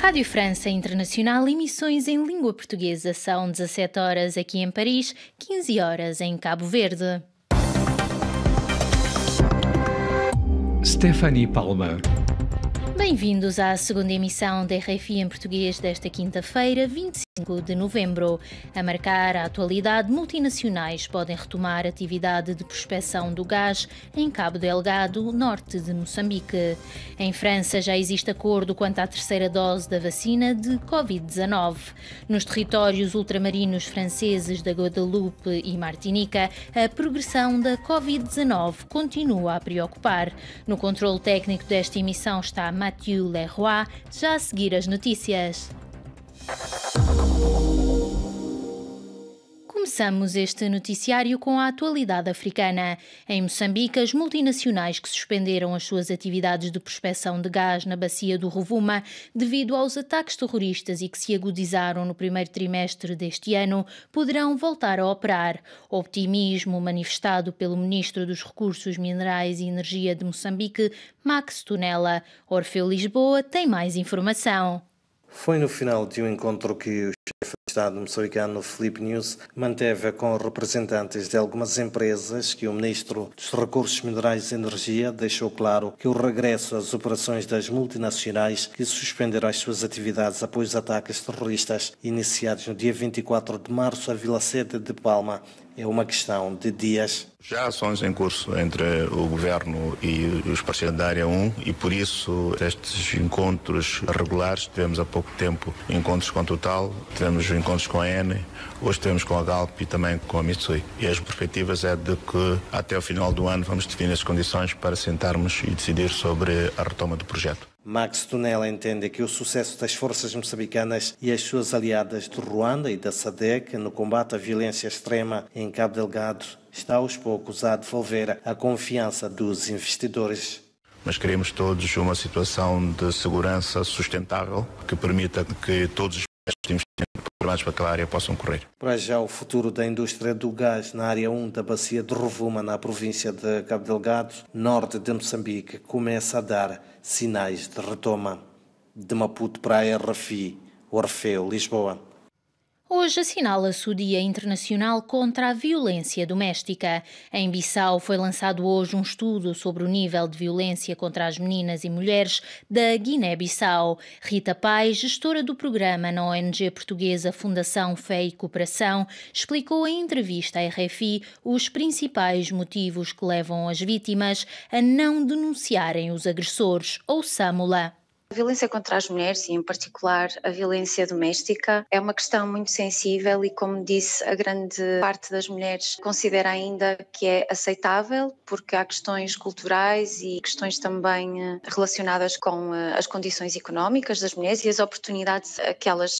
Rádio França Internacional, emissões em língua portuguesa. São 17 horas aqui em Paris, 15 horas em Cabo Verde. Stephanie Palma. Bem-vindos à segunda emissão da RFI em português desta quinta-feira, 25 de novembro. A marcar a atualidade, multinacionais podem retomar atividade de prospecção do gás em Cabo Delgado, norte de Moçambique. Em França já existe acordo quanto à terceira dose da vacina de Covid-19. Nos territórios ultramarinos franceses da Guadeloupe e Martinica, a progressão da Covid-19 continua a preocupar. No controle técnico desta emissão está Mathieu Leroy, já a seguir as notícias. Começamos este noticiário com a atualidade africana. Em Moçambique, as multinacionais que suspenderam as suas atividades de prospecção de gás na bacia do Rovuma devido aos ataques terroristas e que se agudizaram no primeiro trimestre deste ano, poderão voltar a operar. Optimismo manifestado pelo Ministro dos Recursos Minerais e Energia de Moçambique, Max Tunela. Orfeu Lisboa tem mais informação. Foi no final de um encontro que o chefe de Estado moçambicano, Filipe Nyusi, manteve com representantes de algumas empresas que o Ministro dos Recursos Minerais e Energia deixou claro que o regresso às operações das multinacionais que suspenderam as suas atividades após ataques terroristas iniciados no dia 24 de março à Vila Sede de Palma é uma questão de dias. Já há ações em curso entre o Governo e os parceiros da Área 1 e por isso estes encontros regulares, tivemos há pouco tempo encontros com a Total, tivemos encontros com a Eni, hoje tivemos com a Galp e também com a Mitsui. E as perspectivas é de que até o final do ano vamos definir as condições para sentarmos e decidir sobre a retoma do projeto. Max Tunela entende que o sucesso das forças moçambicanas e as suas aliadas de Ruanda e da SADC no combate à violência extrema em Cabo Delgado está aos poucos a devolver a confiança dos investidores. Mas queremos todos uma situação de segurança sustentável que permita que todos os investimentos programados para aquela área possam correr. Para já, o futuro da indústria do gás na área 1 da bacia de Rovuma, na província de Cabo Delgado, norte de Moçambique, começa a dar sinais de retoma. De Maputo para a RFI, Orfeu, Lisboa. Hoje assinala-se o Dia Internacional contra a Violência Doméstica. Em Bissau foi lançado hoje um estudo sobre o nível de violência contra as meninas e mulheres da Guiné-Bissau. Rita Paz, gestora do programa na ONG portuguesa Fundação Fé e Cooperação, explicou em entrevista à RFI os principais motivos que levam as vítimas a não denunciarem os agressores. Ouçamo-la. A violência contra as mulheres e, em particular, a violência doméstica é uma questão muito sensível e, como disse, a grande parte das mulheres considera ainda que é aceitável porque há questões culturais e questões também relacionadas com as condições económicas das mulheres e as oportunidades a que elas.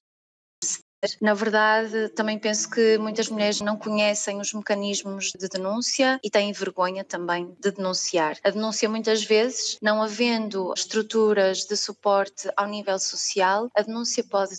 Na verdade, também penso que muitas mulheres não conhecem os mecanismos de denúncia e têm vergonha também de denunciar. A denúncia, muitas vezes, não havendo estruturas de suporte ao nível social, a denúncia pode,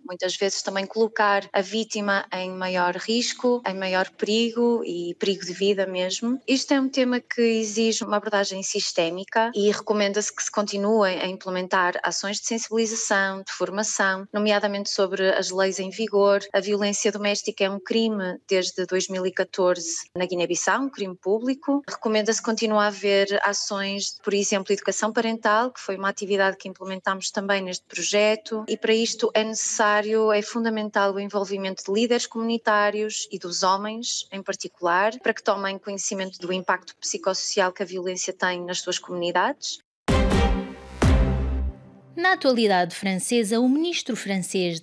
muitas vezes, também colocar a vítima em maior risco, em maior perigo e perigo de vida mesmo. Isto é um tema que exige uma abordagem sistémica e recomenda-se que se continuem a implementar ações de sensibilização, de formação, nomeadamente sobre as leis em vigor. A violência doméstica é um crime desde 2014 na Guiné-Bissau, um crime público. Recomenda-se continuar a haver ações, por exemplo, educação parental, que foi uma atividade que implementámos também neste projeto, e para isto é fundamental o envolvimento de líderes comunitários e dos homens em particular, para que tomem conhecimento do impacto psicossocial que a violência tem nas suas comunidades. Na atualidade francesa, o ministro francês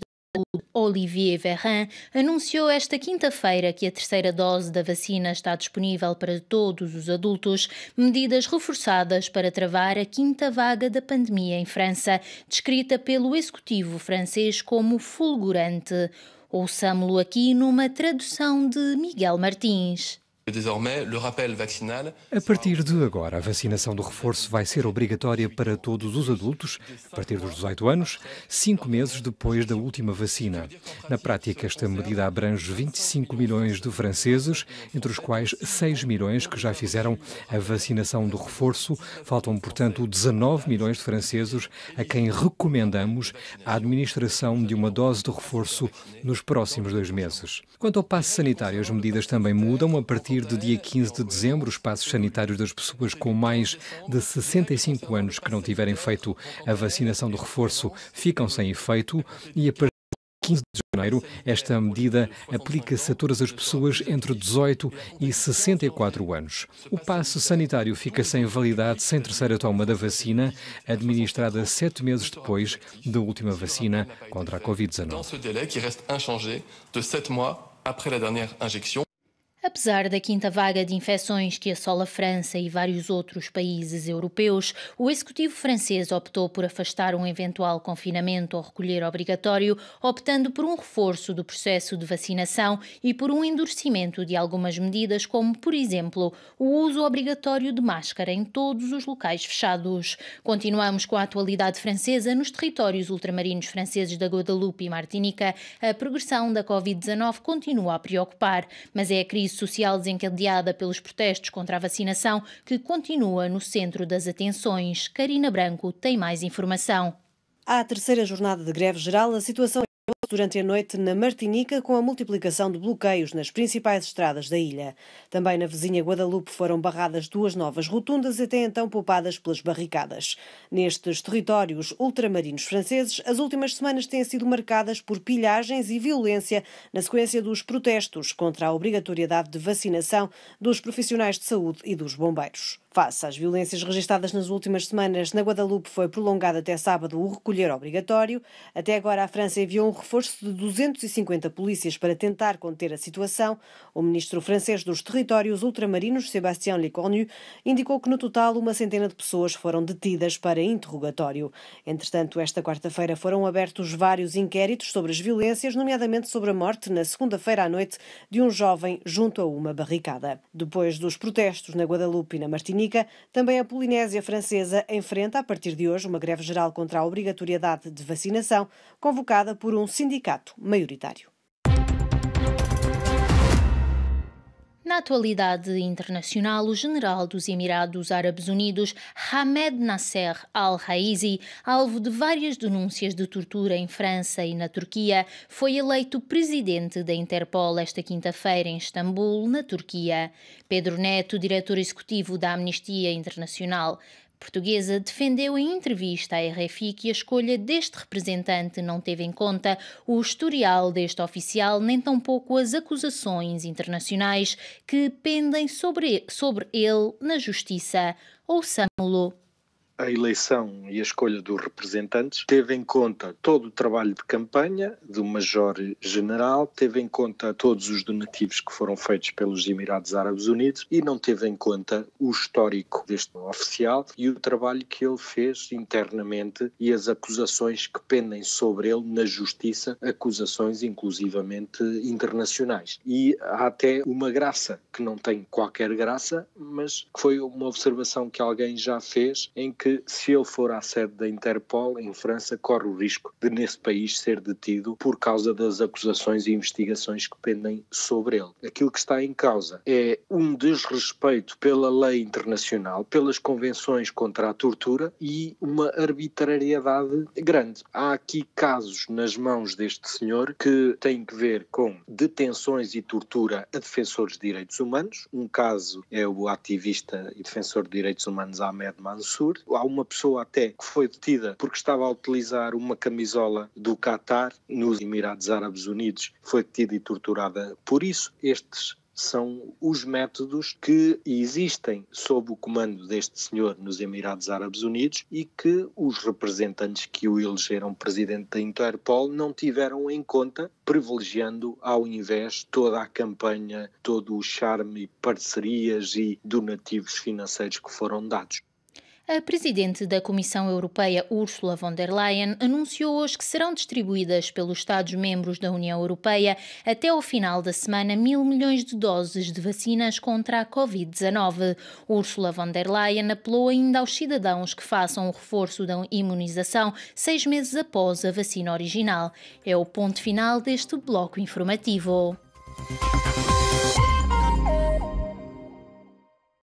Olivier Véran anunciou esta quinta-feira que a terceira dose da vacina está disponível para todos os adultos, medidas reforçadas para travar a quinta vaga da pandemia em França, descrita pelo executivo francês como fulgurante. Ouçamo-lo aqui numa tradução de Miguel Martins. A partir de agora, a vacinação do reforço vai ser obrigatória para todos os adultos, a partir dos 18 anos, 5 meses depois da última vacina. Na prática, esta medida abrange 25 milhões de franceses, entre os quais 6 milhões que já fizeram a vacinação do reforço. Faltam, portanto, 19 milhões de franceses a quem recomendamos a administração de uma dose de reforço nos próximos 2 meses. Quanto ao passe sanitário, as medidas também mudam. A partir de dia 15 de dezembro, os passos sanitários das pessoas com mais de 65 anos que não tiverem feito a vacinação do reforço ficam sem efeito e a partir de 15 de janeiro, esta medida aplica-se a todas as pessoas entre 18 e 64 anos. O passe sanitário fica sem validade sem terceira toma da vacina, administrada 7 meses depois da última vacina contra a Covid-19. Apesar da quinta vaga de infecções que assola a França e vários outros países europeus, o executivo francês optou por afastar um eventual confinamento ou recolher obrigatório, optando por um reforço do processo de vacinação e por um endurecimento de algumas medidas, como, por exemplo, o uso obrigatório de máscara em todos os locais fechados. Continuamos com a atualidade francesa. Nos territórios ultramarinos franceses da Guadalupe e Martinica, a progressão da Covid-19 continua a preocupar, mas é a crise social desencadeada pelos protestos contra a vacinação que continua no centro das atenções. Karina Branco tem mais informação. À terceira jornada de greve geral, a situação durante a noite na Martinica, com a multiplicação de bloqueios nas principais estradas da ilha. Também na vizinha Guadalupe foram barradas 2 novas rotundas, até então poupadas pelas barricadas. Nestes territórios ultramarinos franceses, as últimas semanas têm sido marcadas por pilhagens e violência na sequência dos protestos contra a obrigatoriedade de vacinação dos profissionais de saúde e dos bombeiros. Face às violências registadas nas últimas semanas, na Guadalupe foi prolongado até sábado o recolher obrigatório. Até agora, a França enviou um reforço de 250 polícias para tentar conter a situação. O ministro francês dos Territórios Ultramarinos, Sébastien Lecornu, indicou que no total 100 de pessoas foram detidas para interrogatório. Entretanto, esta quarta-feira foram abertos vários inquéritos sobre as violências, nomeadamente sobre a morte na segunda-feira à noite de um jovem junto a uma barricada. Depois dos protestos na Guadalupe e na Martinica, também a Polinésia Francesa enfrenta a partir de hoje uma greve geral contra a obrigatoriedade de vacinação, convocada por um sindicato maioritário. Na atualidade internacional, o general dos Emirados Árabes Unidos, Hamed Nasser al-Raizi, alvo de várias denúncias de tortura em França e na Turquia, foi eleito presidente da Interpol esta quinta-feira em Istambul, na Turquia. Pedro Neto, diretor executivo da Amnistia Internacional portuguesa, defendeu em entrevista à RFI que a escolha deste representante não teve em conta o historial deste oficial, nem tampouco as acusações internacionais que pendem sobre ele na justiça. Ouçamo-lo. A eleição e a escolha dos representantes teve em conta todo o trabalho de campanha do Major-General, teve em conta todos os donativos que foram feitos pelos Emirados Árabes Unidos e não teve em conta o histórico deste oficial e o trabalho que ele fez internamente e as acusações que pendem sobre ele na justiça, acusações inclusivamente internacionais. E há até uma graça, que não tem qualquer graça, mas foi uma observação que alguém já fez, em que se ele for à sede da Interpol em França, corre o risco de nesse país ser detido por causa das acusações e investigações que pendem sobre ele. Aquilo que está em causa é um desrespeito pela lei internacional, pelas convenções contra a tortura e uma arbitrariedade grande. Há aqui casos nas mãos deste senhor que têm que ver com detenções e tortura a defensores de direitos humanos. Um caso é o ativista e defensor de direitos humanos Ahmed Mansour. Há uma pessoa até que foi detida porque estava a utilizar uma camisola do Qatar nos Emirados Árabes Unidos. Foi detida e torturada por isso. Estes são os métodos que existem sob o comando deste senhor nos Emirados Árabes Unidos e que os representantes que o elegeram presidente da Interpol não tiveram em conta, privilegiando ao invés toda a campanha, todo o charme, parcerias e donativos financeiros que foram dados. A presidente da Comissão Europeia, Ursula von der Leyen, anunciou hoje que serão distribuídas pelos Estados-membros da União Europeia até ao final da semana 1.000 milhões de doses de vacinas contra a Covid-19. Ursula von der Leyen apelou ainda aos cidadãos que façam o reforço da imunização 6 meses após a vacina original. É o ponto final deste bloco informativo.